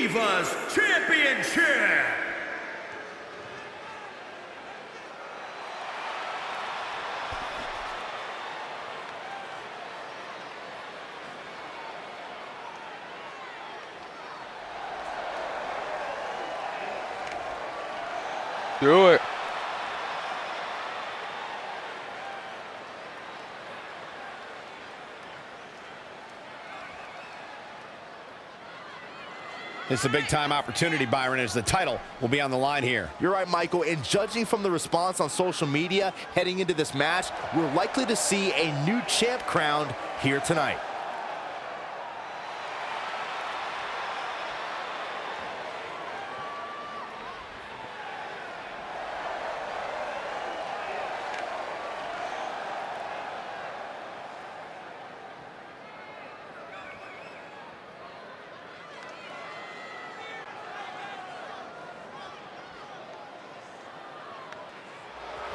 Divas Championship. Do it. This is a big-time opportunity, Byron, as the title will be on the line here. You're right, Michael, and judging from the response on social media heading into this match, we're likely to see a new champ crowned here tonight.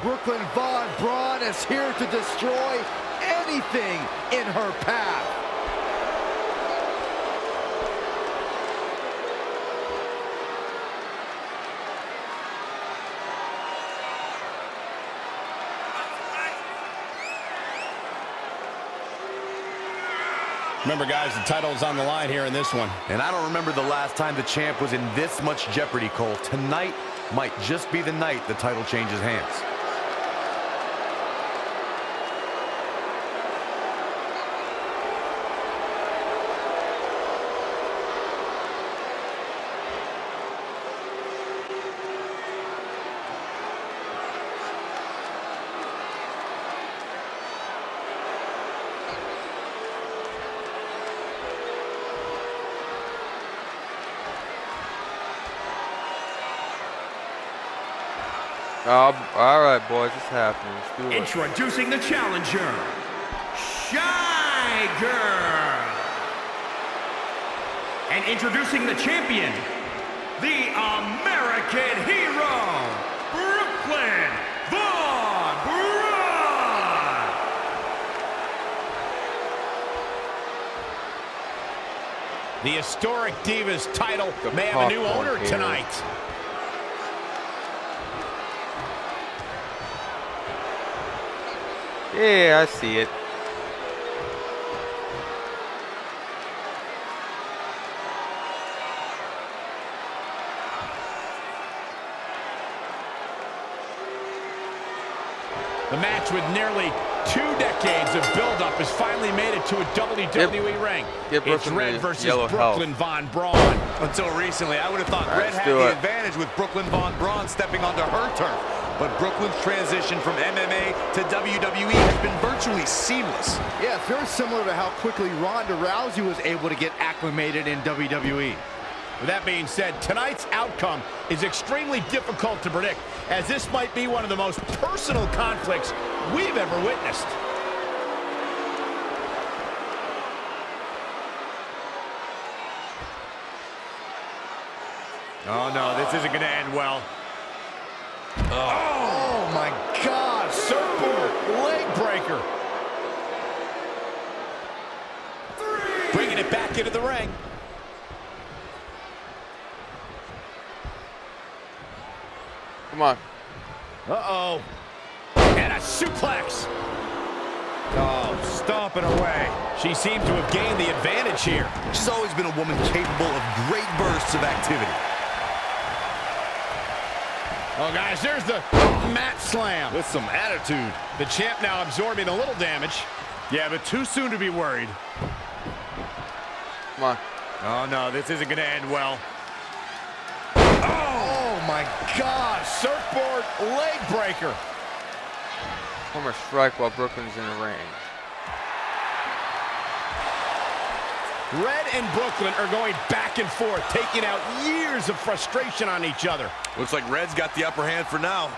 Brooklyn Von Braun is here to destroy anything in her path. Remember, guys, the title is on the line here in this one. And I don't remember the last time the champ was in this much jeopardy, Cole. Tonight might just be the night the title changes hands. All right, boys, it's happening. Let's do it. Introducing the challenger, Shy Girl. And introducing the champion, the American hero, Brooklyn Von Braun. The historic Divas title may have a new owner tonight. Yeah, I see it. The match with nearly 2 decades of build-up has finally made it to a WWE ring. It's Red versus Brooklyn Von Braun. Until recently, I would have thought Red had do the it. advantage with Brooklyn Von Braun stepping onto her turf. But Brooklyn's transition from MMA to WWE has been virtually seamless. Yeah, it's very similar to how quickly Ronda Rousey was able to get acclimated in WWE. With that being said, tonight's outcome is extremely difficult to predict, as this might be one of the most personal conflicts we've ever witnessed. Oh no, this isn't going to end well. Oh my God, surfboard leg breaker. Bringing it back into the ring. Come on. Uh-oh. And a suplex. Oh, stomping away. She seemed to have gained the advantage here. She's always been a woman capable of great bursts of activity. Oh, guys, there's the mat slam. With some attitude. The champ now absorbing a little damage. Yeah, but too soon to be worried. Come on. Oh no, this isn't going to end well. Oh my God, surfboard leg breaker. Former strike while Brooklyn's in the ring. Red and Brooklyn are going back and forth, taking out years of frustration on each other. Looks like Red's got the upper hand for now.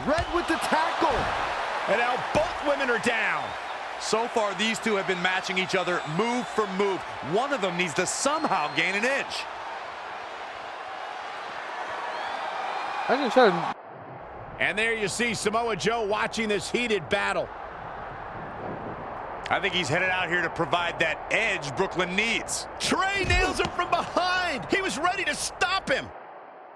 Red with the tackle. And now both women are down. So far, these two have been matching each other move for move. One of them needs to somehow gain an edge. I didn't try to... And there you see Samoa Joe watching this heated battle. I think he's headed out here to provide that edge Brooklyn needs. Trey nails him from behind. He was ready to stop him.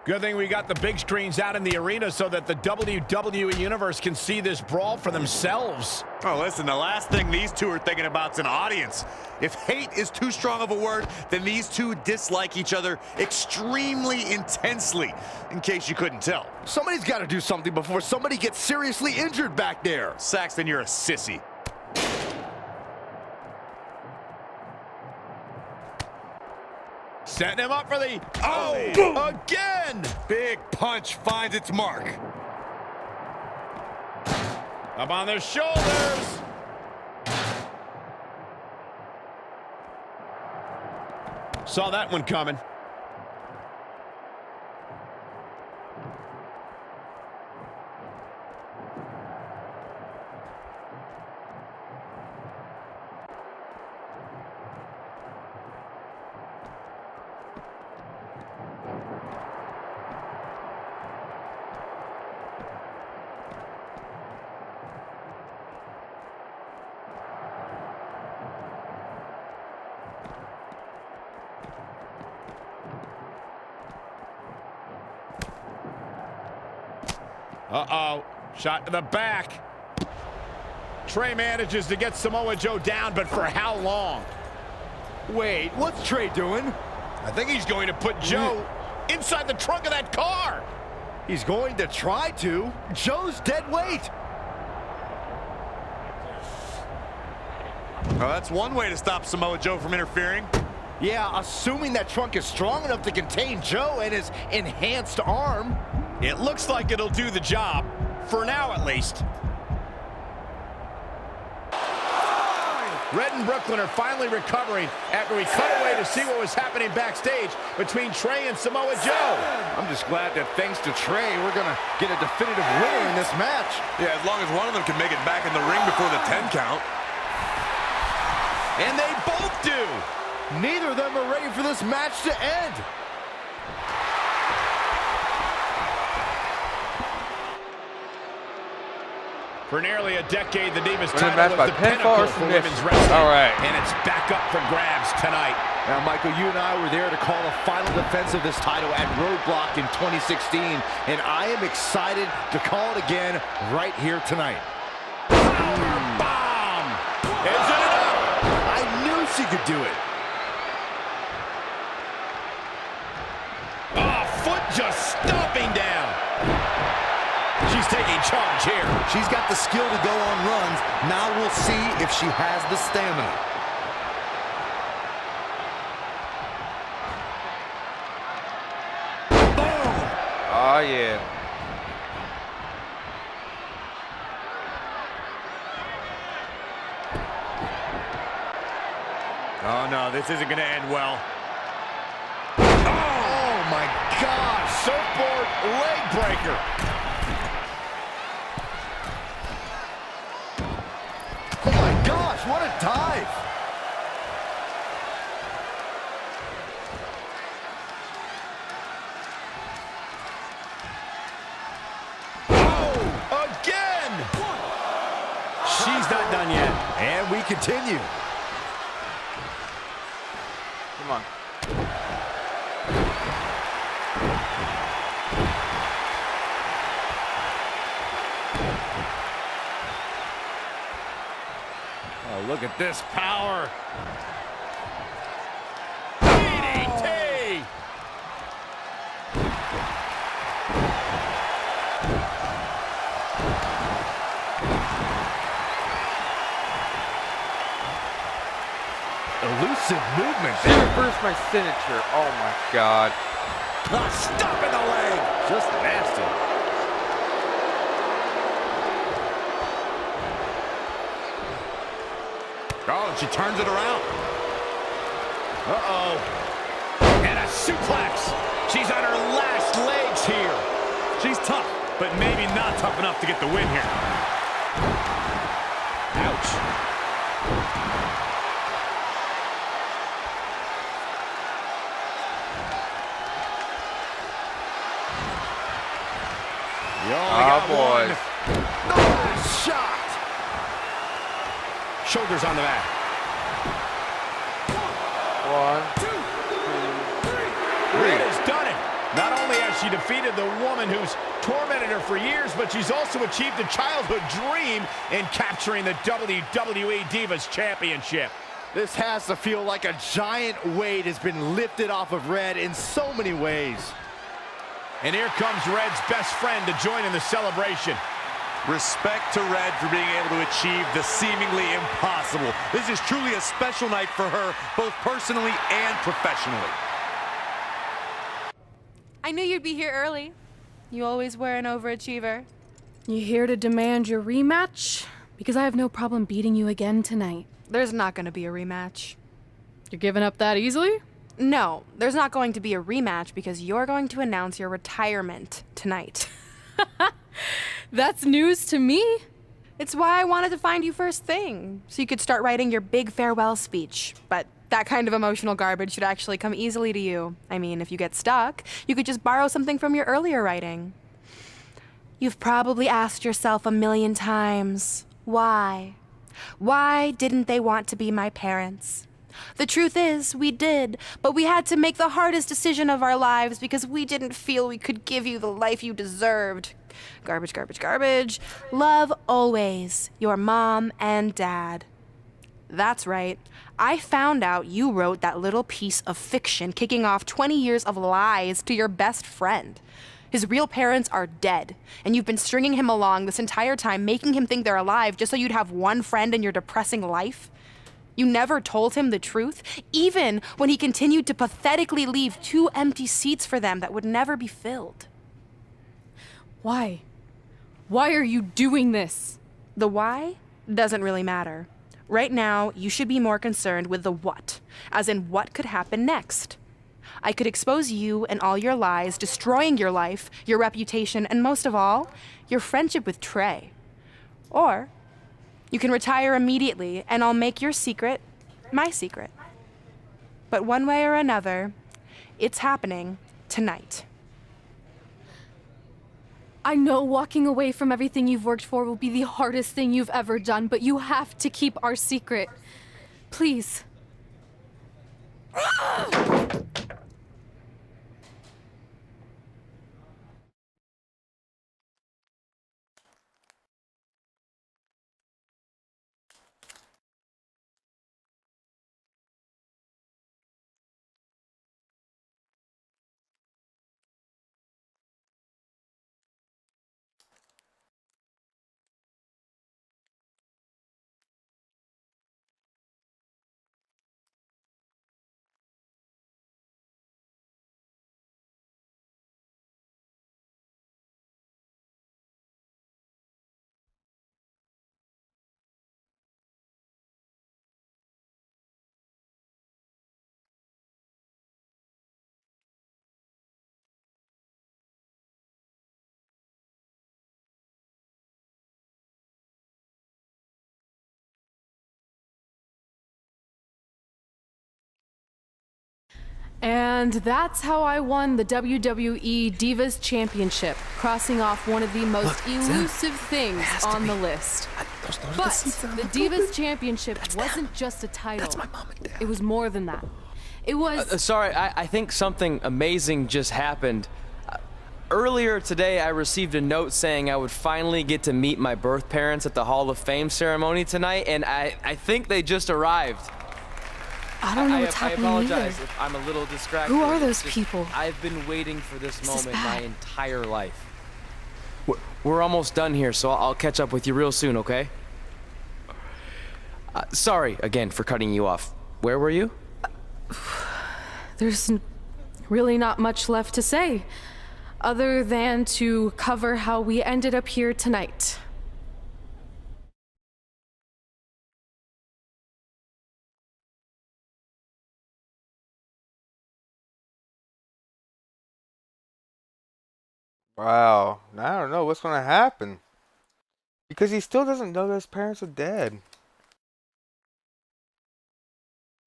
Good thing we got the big screens out in the arena so that the WWE Universe can see this brawl for themselves. Oh, listen, the last thing these two are thinking about is an audience. If hate is too strong of a word, then these two dislike each other extremely intensely, in case you couldn't tell. Somebody's got to do something before somebody gets seriously injured back there. Saxton, you're a sissy. Setting him up for the... Again! Big punch finds its mark. Up on their shoulders. Saw that one coming. Uh-oh. Shot to the back. Trey manages to get Samoa Joe down, but for how long? Wait, what's Trey doing? I think he's going to put Joe inside the trunk of that car. He's going to try to. Joe's dead weight. Well, that's one way to stop Samoa Joe from interfering. Yeah, assuming that trunk is strong enough to contain Joe and his enhanced arm. It looks like it'll do the job, for now at least. Red and Brooklyn are finally recovering after we cut away to see what was happening backstage between Trey and Samoa Joe. I'm just glad that thanks to Trey, we're going to get a definitive winner in this match. Yeah, as long as one of them can make it back in the ring before the 10 count. And they both do. Neither of them are ready for this match to end. For nearly a decade, the Divas Win a title match was by the pinfall or pinnacle for submission? women's wrestling. All right. And it's back up for grabs tonight. Now, Michael, you and I were there to call the final defense of this title at Roadblock in 2016, and I am excited to call it again right here tonight. Bomb! Is it enough? I knew she could do it. Oh, foot just stomping down. She's taking charge here. She's got the skill to go on runs. Now we'll see if she has the stamina. Oh, yeah. Oh, no, this isn't going to end well. Oh, my gosh. Surfboard leg breaker. Oh my gosh, what a dive! Oh, again! She's not done yet. And we continue. Come on. Oh, look at this power. DDT! Elusive movement. She reversed my signature. Oh, my God. Stop in the leg. Just nasty. Oh, and she turns it around. Uh-oh. And a suplex. She's on her last legs here. She's tough, but maybe not tough enough to get the win here. Ouch. Oh, boy. The last shot. Shoulders on the mat. 1, 2, 3. Red has done it. Not only has she defeated the woman who's tormented her for years, but she's also achieved a childhood dream in capturing the WWE Divas Championship. This has to feel like a giant weight has been lifted off of Red in so many ways. And here comes Red's best friend to join in the celebration. Respect to Red for being able to achieve the seemingly impossible. This is truly a special night for her, both personally and professionally. I knew you'd be here early. You always were an overachiever. You here to demand your rematch? Because I have no problem beating you again tonight. There's not going to be a rematch. You're giving up that easily? No, there's not going to be a rematch because you're going to announce your retirement tonight. That's news to me. It's why I wanted to find you first thing, so you could start writing your big farewell speech. But that kind of emotional garbage should actually come easily to you. I mean, if you get stuck, you could just borrow something from your earlier writing. You've probably asked yourself a million times, why? Why didn't they want to be my parents? The truth is, we did, but we had to make the hardest decision of our lives because we didn't feel we could give you the life you deserved. Garbage, garbage, garbage. Love always, your mom and dad. That's right. I found out you wrote that little piece of fiction kicking off 20 years of lies to your best friend. His real parents are dead, and you've been stringing him along this entire time, making him think they're alive just so you'd have one friend in your depressing life. You never told him the truth, even when he continued to pathetically leave 2 empty seats for them that would never be filled. Why? Why are you doing this? The why doesn't really matter. Right now, you should be more concerned with the what, as in what could happen next. I could expose you and all your lies, destroying your life, your reputation, and most of all, your friendship with Trey. Or you can retire immediately, and I'll make your secret my secret. But one way or another, it's happening tonight. I know walking away from everything you've worked for will be the hardest thing you've ever done, but you have to keep our secret. Please. And that's how I won the WWE Divas Championship, crossing off one of the most elusive things on the list. But the Divas Championship wasn't just a title. That's my mom and dad. It was more than that. It was... Sorry, I think something amazing just happened. Earlier today, I received a note saying I would finally get to meet my birth parents at the Hall of Fame ceremony tonight, and I think they just arrived. I don't know what's happening I apologize either. if I'm a little distracted. Who are those people? I've been waiting for this moment my bad. entire life. We're almost done here, so I'll catch up with you real soon, okay? Sorry, again, for cutting you off. Where were you? There's really not much left to say, other than to cover how we ended up here tonight. Wow. Now I don't know what's gonna happen. Because he still doesn't know that his parents are dead.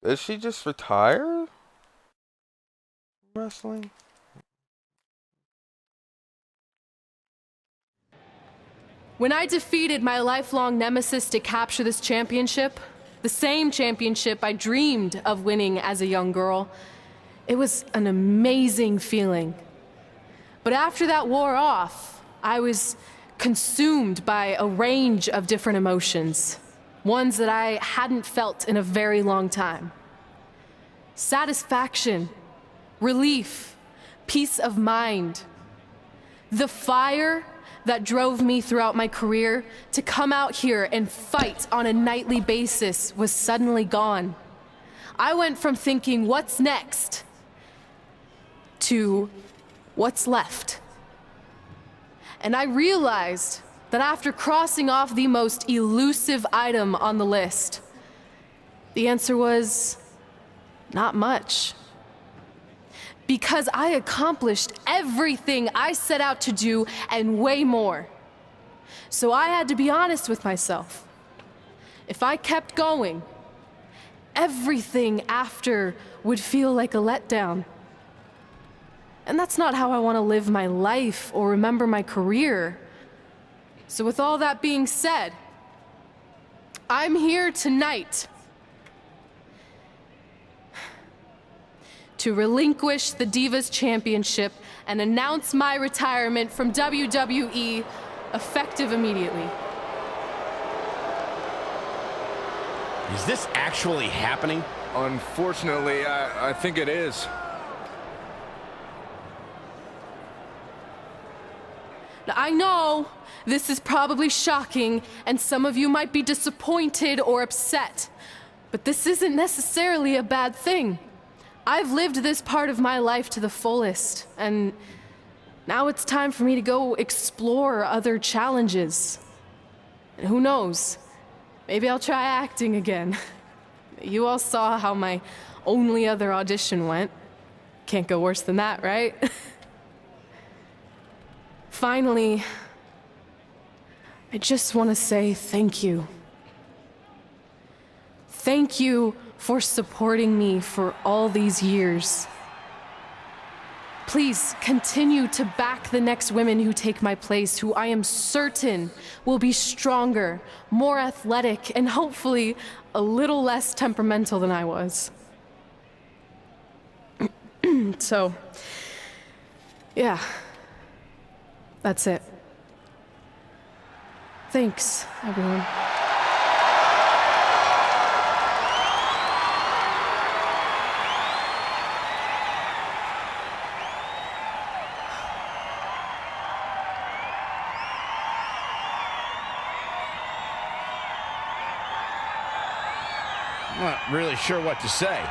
Does she just retire? Wrestling? When I defeated my lifelong nemesis to capture this championship, the same championship I dreamed of winning as a young girl. It was an amazing feeling. But after that wore off, I was consumed by a range of different emotions, ones that I hadn't felt in a very long time. Satisfaction, relief, peace of mind. The fire that drove me throughout my career to come out here and fight on a nightly basis was suddenly gone. I went from thinking, what's next, to what's left. And I realized that after crossing off the most elusive item on the list, the answer was not much. Because I accomplished everything I set out to do and way more. So I had to be honest with myself. If I kept going, everything after would feel like a letdown. And that's not how I want to live my life or remember my career. So with all that being said, I'm here tonight to relinquish the Divas Championship and announce my retirement from WWE, effective immediately. Is this actually happening? Unfortunately, I think it is. Now, I know this is probably shocking, and some of you might be disappointed or upset, but this isn't necessarily a bad thing. I've lived this part of my life to the fullest, and now it's time for me to go explore other challenges. And who knows, maybe I'll try acting again. You all saw how my only other audition went. Can't go worse than that, right? Finally, I just want to say thank you. Thank you for supporting me for all these years. Please continue to back the next women who take my place, who I am certain will be stronger, more athletic, and hopefully a little less temperamental than I was. So, yeah. That's it. Thanks, everyone. I'm not really sure what to say.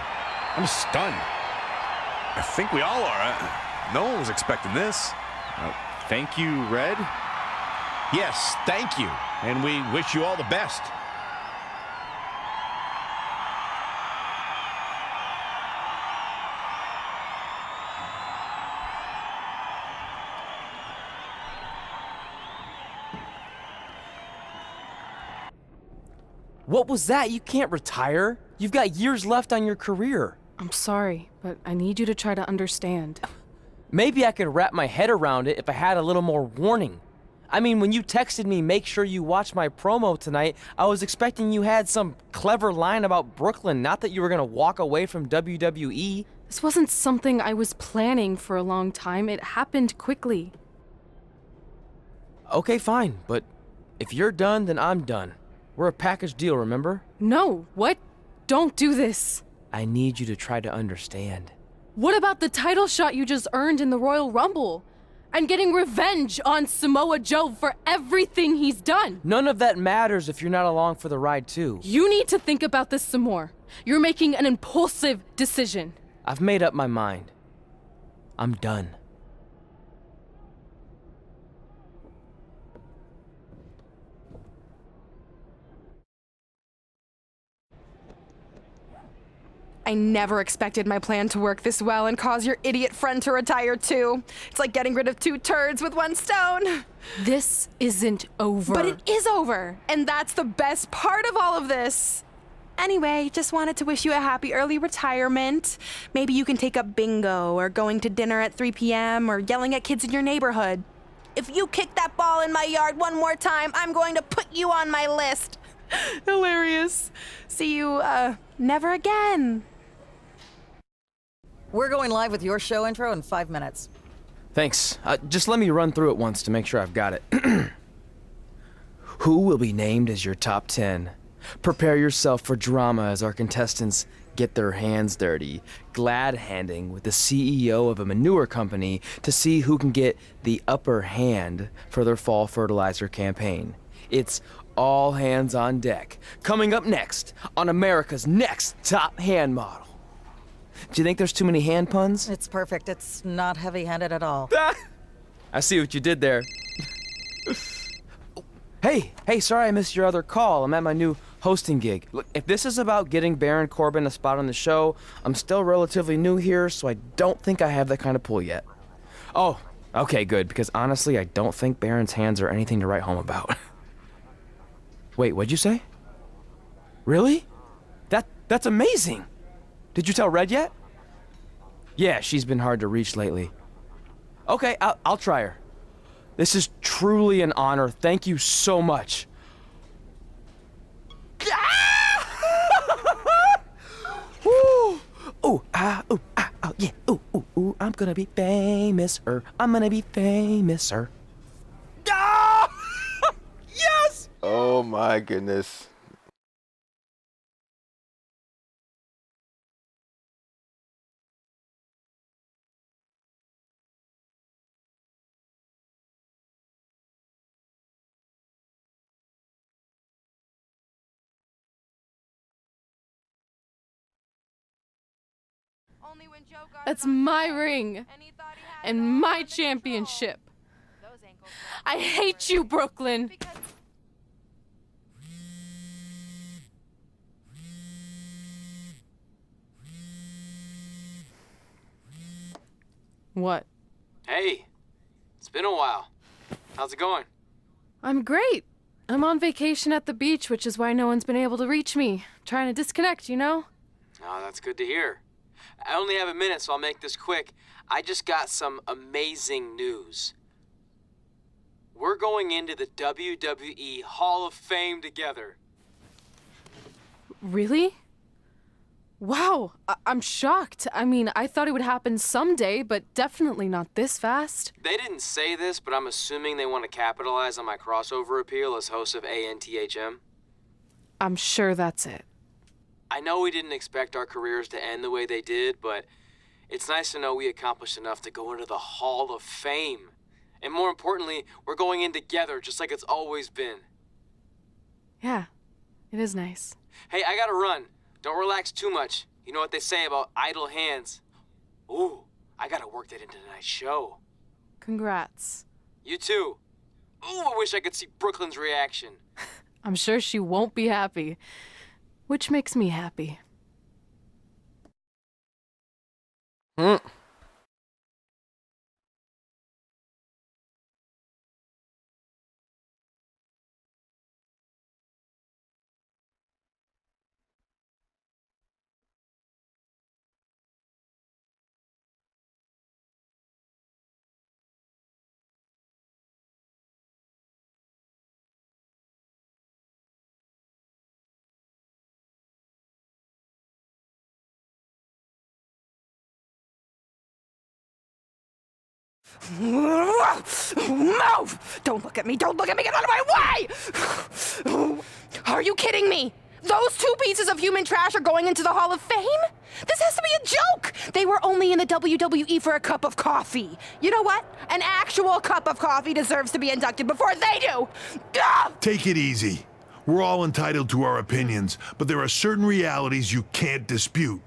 I'm stunned. I think we all are. No one was expecting this. Thank you, Red. Yes, thank you. And we wish you all the best. What was that? You can't retire. You've got years left on your career. I'm sorry, but I need you to try to understand. Maybe I could wrap my head around it if I had a little more warning. I mean, when you texted me, make sure you watch my promo tonight, I was expecting you had some clever line about Brooklyn, not that you were gonna walk away from WWE. This wasn't something I was planning for a long time. It happened quickly. Okay, fine, but if you're done, then I'm done. We're a package deal, remember? No, what? Don't do this. I need you to try to understand. What about the title shot you just earned in the Royal Rumble? And getting revenge on Samoa Joe for everything he's done? None of that matters if you're not along for the ride, too. You need to think about this some more. You're making an impulsive decision. I've made up my mind. I'm done. I never expected my plan to work this well and cause your idiot friend to retire too. It's like getting rid of 2 turds with 1 stone. This isn't over. But it is over, and that's the best part of all of this. Anyway, just wanted to wish you a happy early retirement. Maybe you can take up bingo or going to dinner at 3 p.m. or yelling at kids in your neighborhood. If you kick that ball in my yard one more time, I'm going to put you on my list. Hilarious. See you, never again. We're going live with your show intro in 5 minutes. Thanks. Just let me run through it once to make sure I've got it. Who will be named as your top 10? Prepare yourself for drama as our contestants get their hands dirty, glad-handing with the CEO of a manure company to see who can get the upper hand for their fall fertilizer campaign. It's all hands on deck. Coming up next on America's Next Top Hand Model. Do you think there's too many hand puns? It's perfect. It's not heavy-handed at all. I see what you did there. Hey, sorry I missed your other call. I'm at my new hosting gig. Look, if this is about getting Baron Corbin a spot on the show, I'm still relatively new here, so I don't think I have that kind of pull yet. Oh, okay, good, because honestly, I don't think Baron's hands are anything to write home about. Wait, what'd you say? Really? That's amazing! Did you tell Red yet? Yeah, she's been hard to reach lately. Okay, I'll try her. This is truly an honor. Thank you so much. Woo! Ooh, yeah. Ooh, I'm gonna be famous, I'm gonna be famous, Ah! Yes! Oh my goodness. That's my ring and my championship. I hate you, Brooklyn. What? Hey, it's been a while. How's it going? I'm great. I'm on vacation at the beach, which is why no one's been able to reach me. Trying to disconnect, you know? Oh, that's good to hear. I only have a minute, so I'll make this quick. I just got some amazing news. We're going into the WWE Hall of Fame together. Really? Wow, I'm shocked. I mean, I thought it would happen someday, but definitely not this fast. They didn't say this, but I'm assuming they want to capitalize on my crossover appeal as host of ANTHM. I'm sure that's it. I know we didn't expect our careers to end the way they did, but it's nice to know we accomplished enough to go into the Hall of Fame. And more importantly, we're going in together, just like it's always been. Yeah, it is nice. Hey, I gotta run. Don't relax too much. You know what they say about idle hands. Ooh, I gotta work that into tonight's show. Congrats. You too. Ooh, I wish I could see Brooklyn's reaction. I'm sure she won't be happy, which makes me happy. Move! Don't look at me! Don't look at me! Get out of my way! Are you kidding me? Those two pieces of human trash are going into the Hall of Fame? This has to be a joke! They were only in the WWE for a cup of coffee. You know what? An actual cup of coffee deserves to be inducted before they do! Take it easy. We're all entitled to our opinions, but there are certain realities you can't dispute.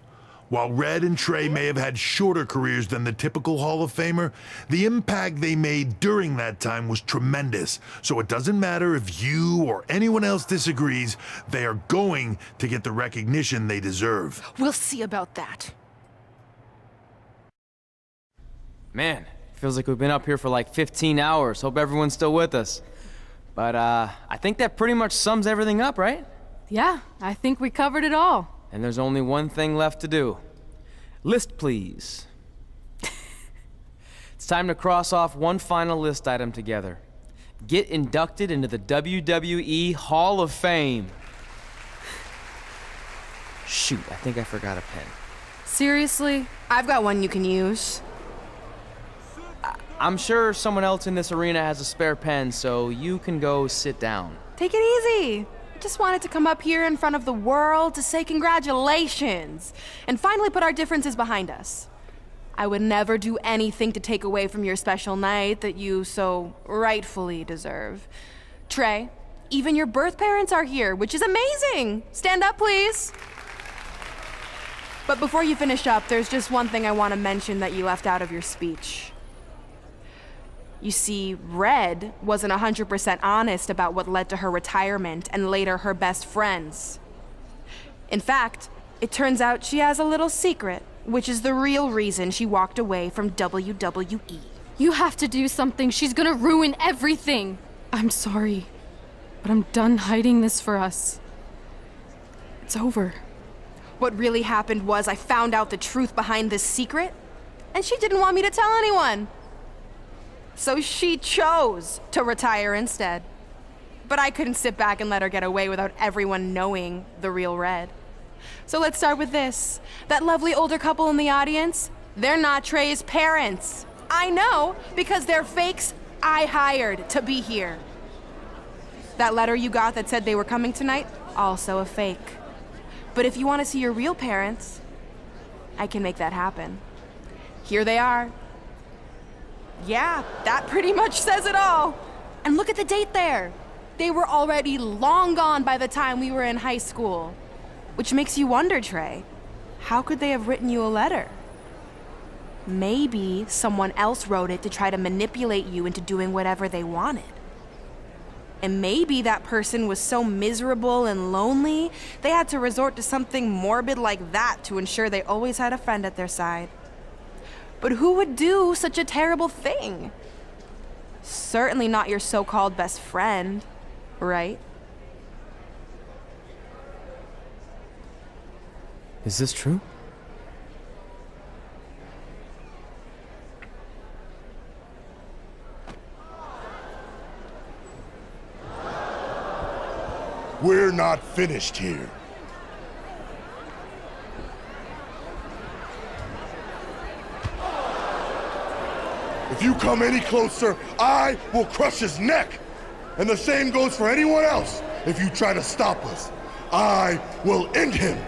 While Red and Trey may have had shorter careers than the typical Hall of Famer, the impact they made during that time was tremendous. So it doesn't matter if you or anyone else disagrees, they are going to get the recognition they deserve. We'll see about that. Man, feels like we've been up here for like 15 hours. Hope everyone's still with us. But I think that pretty much sums everything up, right? Yeah, I think we covered it all. And there's only one thing left to do. List, please. It's time to cross off one final list item together. Get inducted into the WWE Hall of Fame. Shoot, I think I forgot a pen. Seriously? I've got one you can use. I'm sure someone else in this arena has a spare pen, so you can go sit down. Take it easy. I just wanted to come up here in front of the world to say congratulations and finally put our differences behind us. I would never do anything to take away from your special night that you so rightfully deserve. Trey, even your birth parents are here, which is amazing. Stand up, please. But before you finish up, there's just one thing I want to mention that you left out of your speech. You see, Red wasn't 100% honest about what led to her retirement and later her best friends. In fact, it turns out she has a little secret, which is the real reason she walked away from WWE. You have to do something. She's gonna ruin everything. I'm sorry, but I'm done hiding this for us. It's over. What really happened was I found out the truth behind this secret, and she didn't want me to tell anyone. So she chose to retire instead. But I couldn't sit back and let her get away without everyone knowing the real Red. So let's start with this. That lovely older couple in the audience, they're not Trey's parents. I know, because they're fakes I hired to be here. That letter you got that said they were coming tonight, also a fake. But if you want to see your real parents, I can make that happen. Here they are. Yeah, that pretty much says it all. And look at the date there. They were already long gone by the time we were in high school. Which makes you wonder, Trey, how could they have written you a letter? Maybe someone else wrote it to try to manipulate you into doing whatever they wanted. And maybe that person was so miserable and lonely, they had to resort to something morbid like that to ensure they always had a friend at their side. But who would do such a terrible thing? Certainly not your so-called best friend, right? Is this true? We're not finished here. If you come any closer, I will crush his neck. And the same goes for anyone else. If you try to stop us, I will end him.